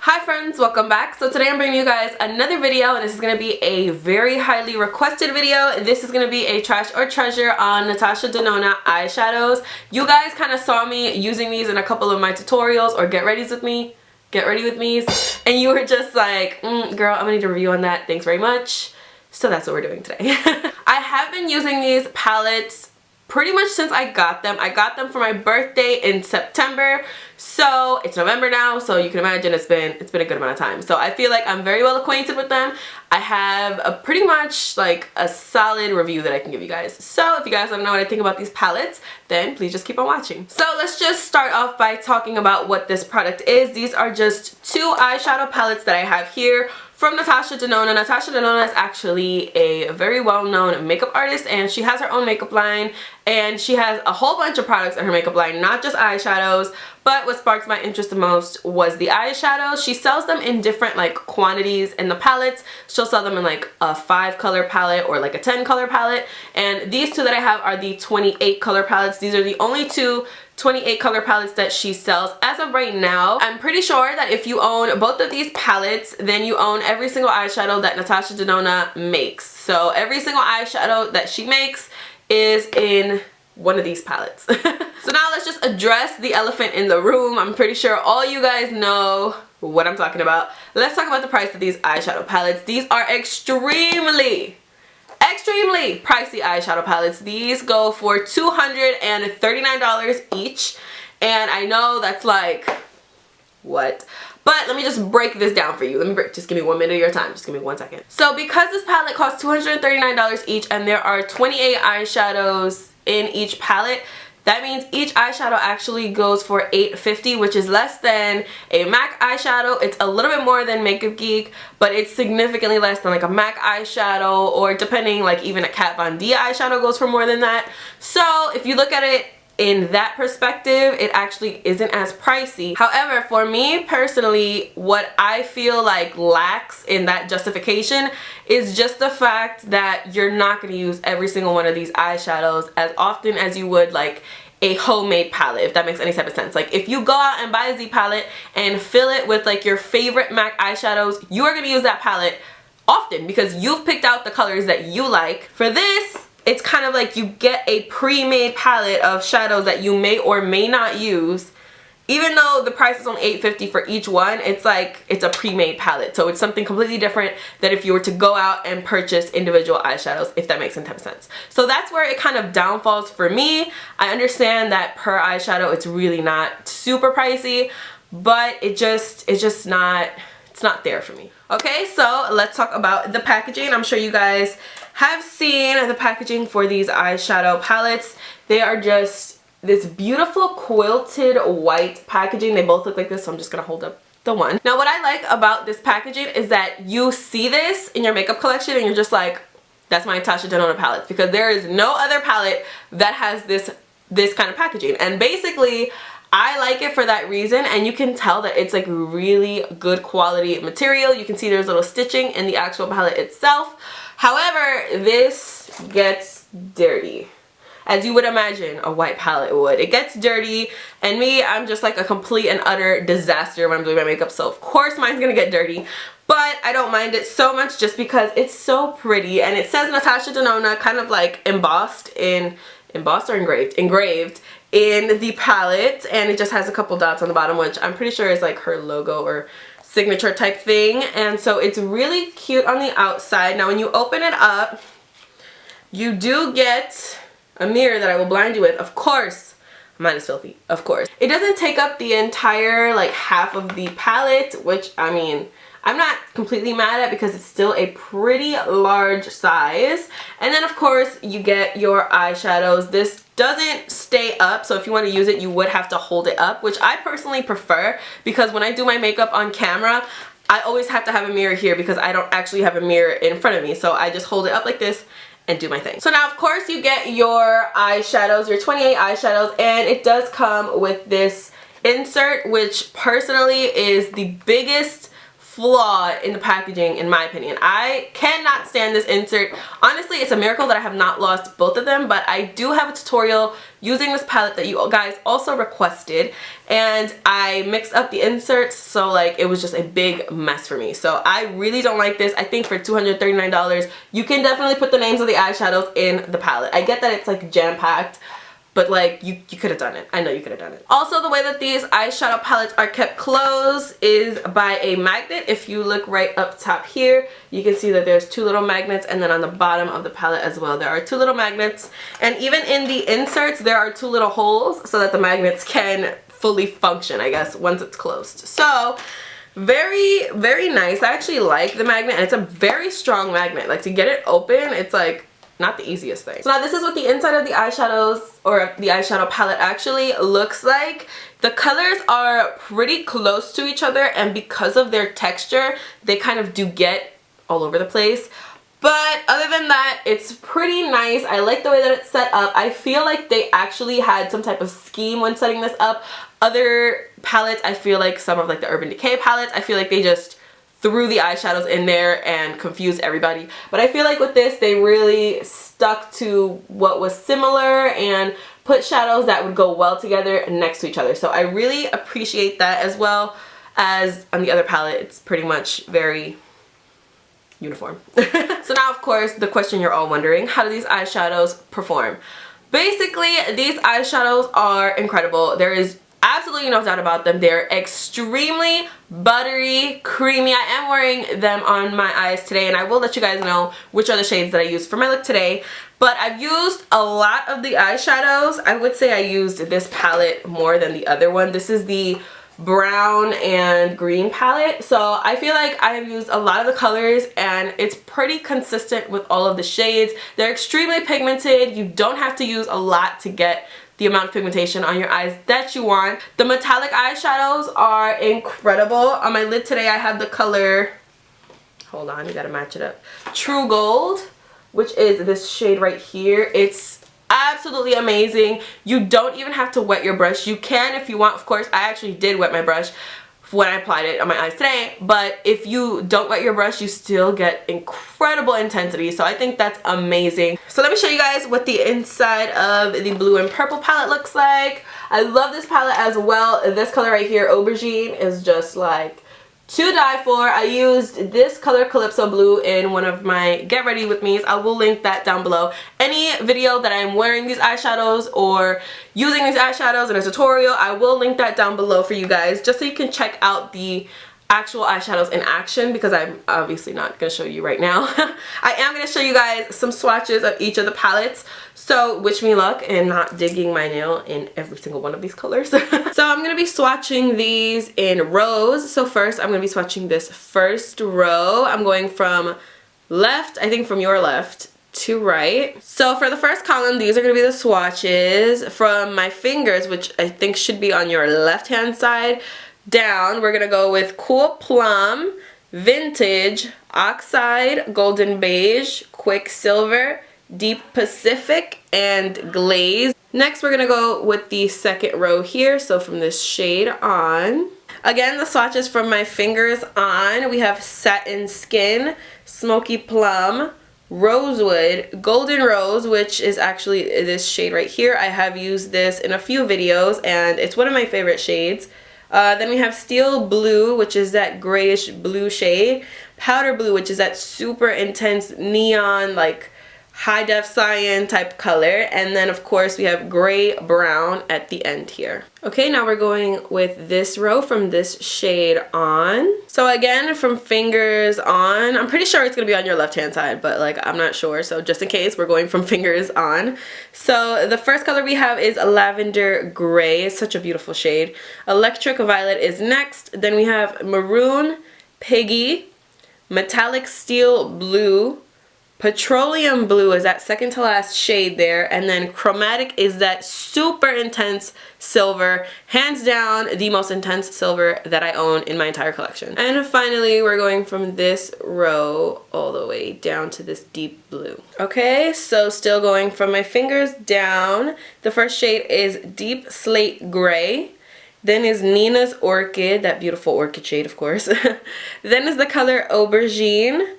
Hi friends, welcome back. So today I'm bringing you guys another video, and this is going to be a very highly requested video. This is going to be a trash or treasure on Natasha Denona eyeshadows. You guys kind of saw me using these in a couple of my tutorials or get ready with me, and you were just like, girl, I'm gonna need a review on that, thanks very much. So that's what we're doing today. I have been using these palettes pretty much since I got them. I got them for my birthday in September, so it's November now, so you can imagine it's been a good amount of time. So I feel like I'm very well acquainted with them. I have a pretty much like a solid review that I can give you guys. So if you guys want to know what I think about these palettes, then please just keep on watching. So let's just start off by talking about what this product is. These are just two eyeshadow palettes that I have here from Natasha Denona. Natasha Denona is actually a very well-known makeup artist, and she has her own makeup line, and she has a whole bunch of products in her makeup line, not just eyeshadows. But what sparked my interest the most was the eyeshadows. She sells them in different like quantities in the palettes. She'll sell them in like a 5-color palette or like a 10-color palette, and these two that I have are the 28-color palettes. These are the only two 28-color palettes that she sells as of right now. I'm pretty sure that if you own both of these palettes, then you own every single eyeshadow that Natasha Denona makes. So every single eyeshadow that she makes is in one of these palettes. So now let's just address the elephant in the room. I'm pretty sure all you guys know what I'm talking about. Let's talk about the price of these eyeshadow palettes. These are extremely pricey eyeshadow palettes. These go for $239 each, and I know that's like, what? But let me just break this down for you. Just give me 1 minute of your time. Just give me 1 second. So because this palette costs $239 each, and there are 28 eyeshadows in each palette, that means each eyeshadow actually goes for $8.50, which is less than a MAC eyeshadow. It's a little bit more than Makeup Geek, but it's significantly less than like a MAC eyeshadow, or depending, like even a Kat Von D eyeshadow goes for more than that. So if you look at it in that perspective, it actually isn't as pricey. However, for me personally, what I feel like lacks in that justification is just the fact that you're not going to use every single one of these eyeshadows as often as you would like a homemade palette, if that makes any type of sense. Like if you go out and buy a Z palette and fill it with like your favorite MAC eyeshadows, you are going to use that palette often because you've picked out the colors that you like. For this, it's kind of like you get a pre-made palette of shadows that you may or may not use. Even though the price is only $8.50 for each one, it's like it's a pre-made palette. So it's something completely different than if you were to go out and purchase individual eyeshadows, if that makes any type of sense. So that's where it kind of downfalls for me. I understand that per eyeshadow it's really not super pricey, but it's not there for me. Okay, so let's talk about the packaging. I'm sure you guys have seen the packaging for these eyeshadow palettes. They are just this beautiful quilted white packaging. They both look like this, so I'm just gonna hold up the one. Now what I like about this packaging is that you see this in your makeup collection and you're just like, that's my Natasha Denona palette, because there is no other palette that has this kind of packaging. And basically I like it for that reason, and you can tell that it's like really good quality material. You can see there's little stitching in the actual palette itself. However, this gets dirty, as you would imagine a white palette would. It gets dirty, and me, I'm just like a complete and utter disaster when I'm doing my makeup, so of course mine's gonna get dirty. But I don't mind it so much just because it's so pretty, and it says Natasha Denona kind of like embossed or engraved in the palette, and it just has a couple dots on the bottom, which I'm pretty sure is like her logo or signature type thing. And so it's really cute on the outside. Now when you open it up, you do get a mirror that I will blind you with. Of course, mine is filthy, of course. It doesn't take up the entire like half of the palette, which I mean, I'm not completely mad at because it's still a pretty large size. And then of course you get your eyeshadows. This doesn't stay up, so if you want to use it you would have to hold it up, which I personally prefer because when I do my makeup on camera I always have to have a mirror here because I don't actually have a mirror in front of me, so I just hold it up like this and do my thing. So now of course you get your eyeshadows, your 28 eyeshadows, and it does come with this insert, which personally is the biggest flaw in the packaging in my opinion. I cannot stand this insert. Honestly, it's a miracle that I have not lost both of them, but I do have a tutorial using this palette that you guys also requested, and I mixed up the inserts, so like it was just a big mess for me. So I really don't like this. I think for $239 you can definitely put the names of the eyeshadows in the palette. I get that it's like jam-packed, but like you could have done it. I know you could have done it. Also, the way that these eyeshadow palettes are kept closed is by a magnet. If you look right up top here, you can see that there's two little magnets, and then on the bottom of the palette as well there are two little magnets, and even in the inserts there are two little holes so that the magnets can fully function, I guess, once it's closed. So very, very nice. I actually like the magnet, and it's a very strong magnet. Like, to get it open, it's like not the easiest thing. So now this is what the inside of the eyeshadows, or the eyeshadow palette, actually looks like. The colors are pretty close to each other, and because of their texture they kind of do get all over the place. But other than that, it's pretty nice. I like the way that it's set up. I feel like they actually had some type of scheme when setting this up. Other palettes, I feel like some of like the Urban Decay palettes, I feel like they just threw the eyeshadows in there and confused everybody. But I feel like with this, they really stuck to what was similar and put shadows that would go well together next to each other. So I really appreciate that, as well as on the other palette, it's pretty much very uniform. So now, of course, the question you're all wondering, how do these eyeshadows perform? Basically, these eyeshadows are incredible. There is absolutely no doubt about them. They're extremely buttery, creamy. I am wearing them on my eyes today, and I will let you guys know which are the shades that I used for my look today. But I've used a lot of the eyeshadows. I would say I used this palette more than the other one. This is the brown and green palette, so I feel like I have used a lot of the colors, and it's pretty consistent with all of the shades. They're extremely pigmented. You don't have to use a lot to get the amount of pigmentation on your eyes that you want. The metallic eyeshadows are incredible. On my lid today I have the color, hold on, you gotta match it up, True Gold, which is this shade right here. It's absolutely amazing. You don't even have to wet your brush. You can if you want, of course. I actually did wet my brush when I applied it on my eyes today, but if you don't wet your brush, you still get incredible intensity. So I think that's amazing. So let me show you guys what the inside of the blue and purple palette looks like. I love this palette as well. This color right here, Aubergine, is just like to die for. I used this color Calypso Blue in one of my Get Ready With Me's. I will link that down below. Any video that I'm wearing these eyeshadows or using these eyeshadows in a tutorial, I will link that down below for you guys, just so you can check out the actual eyeshadows in action, because I'm obviously not going to show you right now. I am going to show you guys some swatches of each of the palettes, so wish me luck in not digging my nail in every single one of these colors. So I'm going to be swatching these in rows. So first I'm going to be swatching this first row. I'm going from left, I think from your left to right. So for the first column, these are going to be the swatches from my fingers, which I think should be on your left hand side, down. We're gonna go with Cool Plum, Vintage, Oxide, Golden Beige, Quicksilver, Deep Pacific, and Glaze. Next we're gonna go with the second row here, so from this shade on. Again, the swatches from my fingers on, we have Satin Skin, Smoky Plum, Rosewood, Golden Rose, which is actually this shade right here. I have used this in a few videos and it's one of my favorite shades. Then we have Steel Blue, which is that grayish blue shade. Powder Blue, which is that super intense neon, like high def cyan type color. And then of course we have Gray Brown at the end here. Okay, now we're going with this row from this shade on. So again, from fingers on, I'm pretty sure it's gonna be on your left hand side, but like I'm not sure, so just in case, we're going from fingers on. So the first color we have is Lavender Gray. It's such a beautiful shade. Electric Violet is next. Then we have Maroon Piggy, Metallic Steel Blue, Petroleum Blue is that second to last shade there, and then Chromatic is that super intense silver, hands down the most intense silver that I own in my entire collection. And finally we're going from this row all the way down to this deep blue. Okay, so still going from my fingers down, the first shade is Deep Slate Gray, Then is Nina's Orchid, that beautiful orchid shade, of course. Then is the color Aubergine,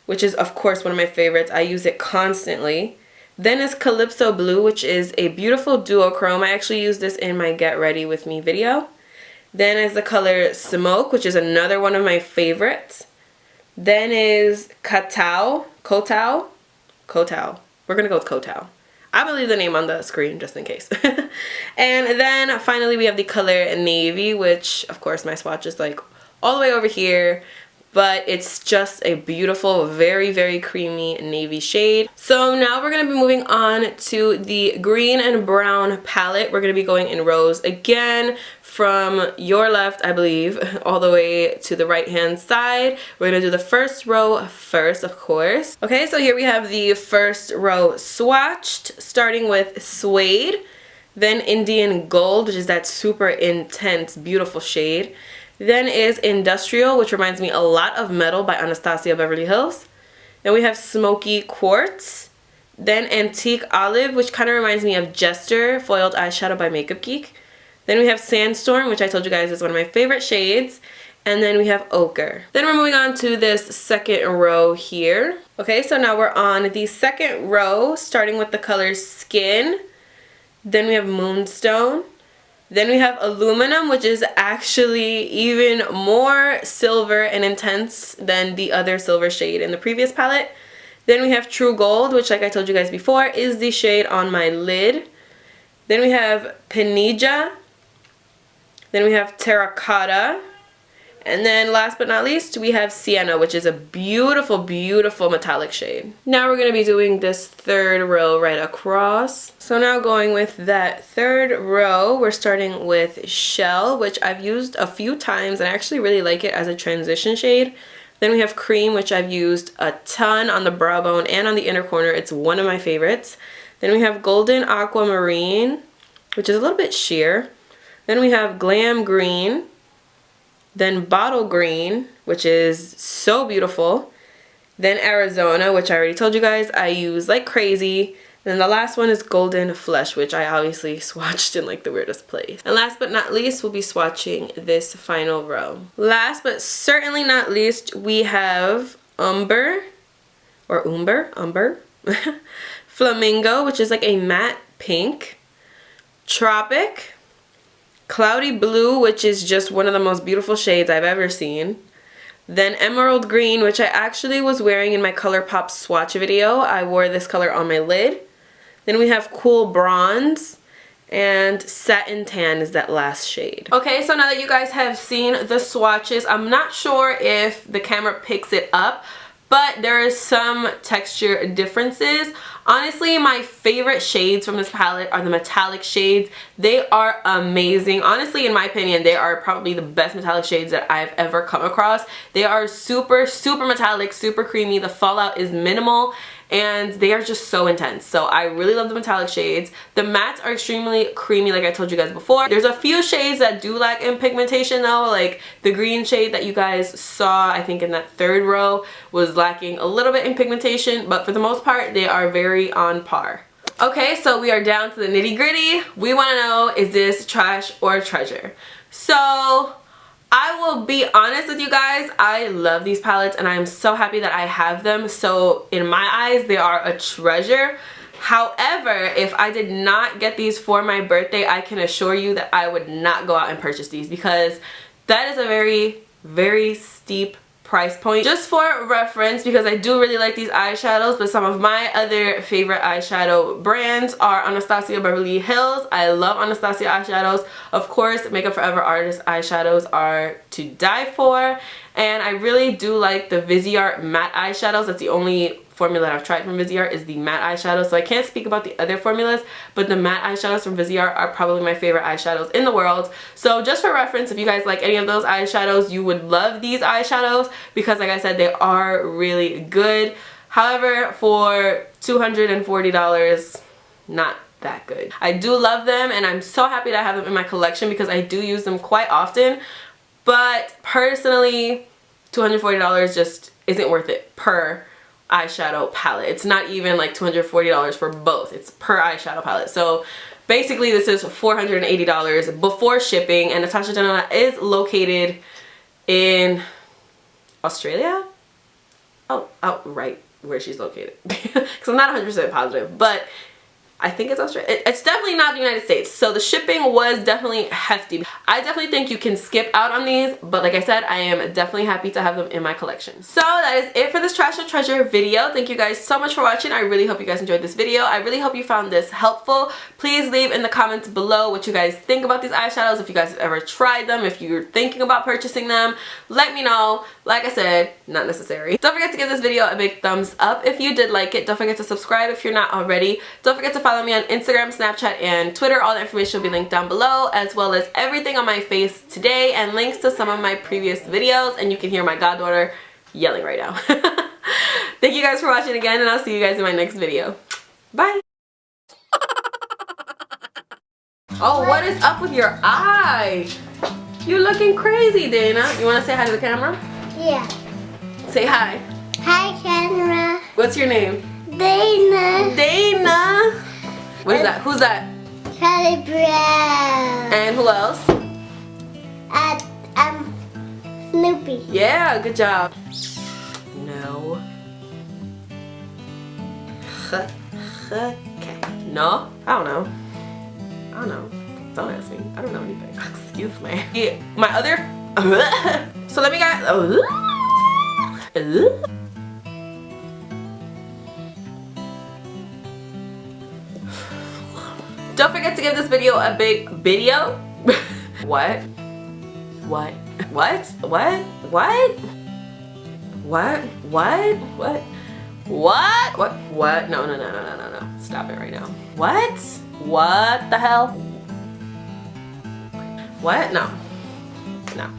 which is, of course, one of my favorites. I use it constantly. Then is Calypso Blue, which is a beautiful duochrome. I actually used this in my Get Ready With Me video. Then is the color Smoke, which is another one of my favorites. Then is Kotao. We're gonna go with Kotao. I will leave the name on the screen just in case. And then finally we have the color Navy, which of course my swatch is like all the way over here. But it's just a beautiful, very, very creamy navy shade. So now we're going to be moving on to the green and brown palette. We're going to be going in rows again from your left, I believe, all the way to the right hand side. We're going to do the first row first, of course. Okay, so here we have the first row swatched, starting with Suede, then Indian Gold, which is that super intense, beautiful shade. Then is Industrial, which reminds me a lot of Metal by Anastasia Beverly Hills. Then we have Smoky Quartz. Then Antique Olive, which kind of reminds me of Jester Foiled Eyeshadow by Makeup Geek. Then we have Sandstorm, which I told you guys is one of my favorite shades. And then we have Ochre. Then we're moving on to this second row here. Okay, so now we're on the second row, starting with the color Skin. Then we have Moonstone. Then we have Aluminum, which is actually even more silver and intense than the other silver shade in the previous palette. Then we have True Gold, which, like I told you guys before, is the shade on my lid. Then we have Pinija. Then we have Terracotta. And then last but not least, we have Sienna, which is a beautiful, beautiful metallic shade. Now we're going to be doing this third row right across. So now going with that third row, we're starting with Shell, which I've used a few times and I actually really like it as a transition shade. Then we have Cream, which I've used a ton on the brow bone and on the inner corner. It's one of my favorites. Then we have Golden Aquamarine, which is a little bit sheer. Then we have Glam Green. Then Bottle Green, which is so beautiful. Then Arizona, which I already told you guys I use like crazy. Then the last one is Golden Flesh, which I obviously swatched in like the weirdest place. And last but not least, we'll be swatching this final row. Last but certainly not least, we have Umber, Flamingo, which is like a matte pink. Tropic. Cloudy Blue, which is just one of the most beautiful shades I've ever seen. Then Emerald Green, which I actually was wearing in my ColourPop swatch video. I wore this color on my lid. Then we have Cool Bronze. And Satin Tan is that last shade. Okay, so now that you guys have seen the swatches, I'm not sure if the camera picks it up, but there is some texture differences. Honestly, my favorite shades from this palette are the metallic shades. They are amazing. Honestly, in my opinion, they are probably the best metallic shades that I've ever come across. They are super, super metallic, super creamy. The fallout is minimal and they are just so intense. So I really love the metallic shades. The mattes are extremely creamy, like I told you guys before. There's a few shades that do lack in pigmentation though, like the green shade that you guys saw, I think in that third row, was lacking a little bit in pigmentation, but for the most part, they are very on par. Okay, so we are down to the nitty gritty. We want to know, is this trash or treasure? So I will be honest with you guys, I love these palettes and I'm so happy that I have them. So in my eyes, they are a treasure. However, if I did not get these for my birthday, I can assure you that I would not go out and purchase these because that is a very, very steep price point. Just for reference, because I do really like these eyeshadows, but some of my other favorite eyeshadow brands are Anastasia Beverly Hills. I love Anastasia eyeshadows. Of course, Makeup Forever Artist eyeshadows are to die for. And I really do like the Viseart matte eyeshadows. That's the only formula that I've tried from Viseart is the matte eyeshadows. So I can't speak about the other formulas, but the matte eyeshadows from Viseart are probably my favorite eyeshadows in the world. So just for reference, if you guys like any of those eyeshadows, you would love these eyeshadows because like I said, they are really good. However, for $240, not that good. I do love them and I'm so happy to have them in my collection because I do use them quite often. But personally, $240 just isn't worth it per eyeshadow palette. It's not even like $240 for both. It's per eyeshadow palette. So basically this is $480 before shipping, and Natasha Denona is located in Australia. Oh, right where she's located, because I'm not 100% positive, but I think it's Australia. It's definitely not the United States. So the shipping was definitely hefty. I definitely think you can skip out on these, but like I said, I am definitely happy to have them in my collection. So that is it for this trash or treasure video. Thank you guys so much for watching. I really hope you guys enjoyed this video. I really hope you found this helpful. Please leave in the comments below what you guys think about these eyeshadows. If you guys have ever tried them, if you're thinking about purchasing them, let me know. Like I said, not necessary. Don't forget to give this video a big thumbs up if you did like it. Don't forget to subscribe if you're not already. Don't forget to follow me on Instagram, Snapchat, and Twitter. All the information will be linked down below, as well as everything on my face today and links to some of my previous videos. And you can hear my goddaughter yelling right now. Thank you guys for watching again, and I'll see you guys in my next video. Bye. Oh, what is up with your eye? You're looking crazy, Dana. You want to say hi to the camera? Yeah. Say hi. Hi, camera. What's your name? Dana. Dana. What is that? Who's that? Carli Brown. And who else? Snoopy. Yeah, good job. No. Okay. No? I don't know. I don't know. Don't ask me. I don't know anything. Excuse me. Yeah, my other. So let me guys. Don't forget to give this video a big video. What? What? What? What? What? What? What? What? What? What? What? No, no, no, no, no, no, no. Stop it right now. What? What the hell? What? No. No.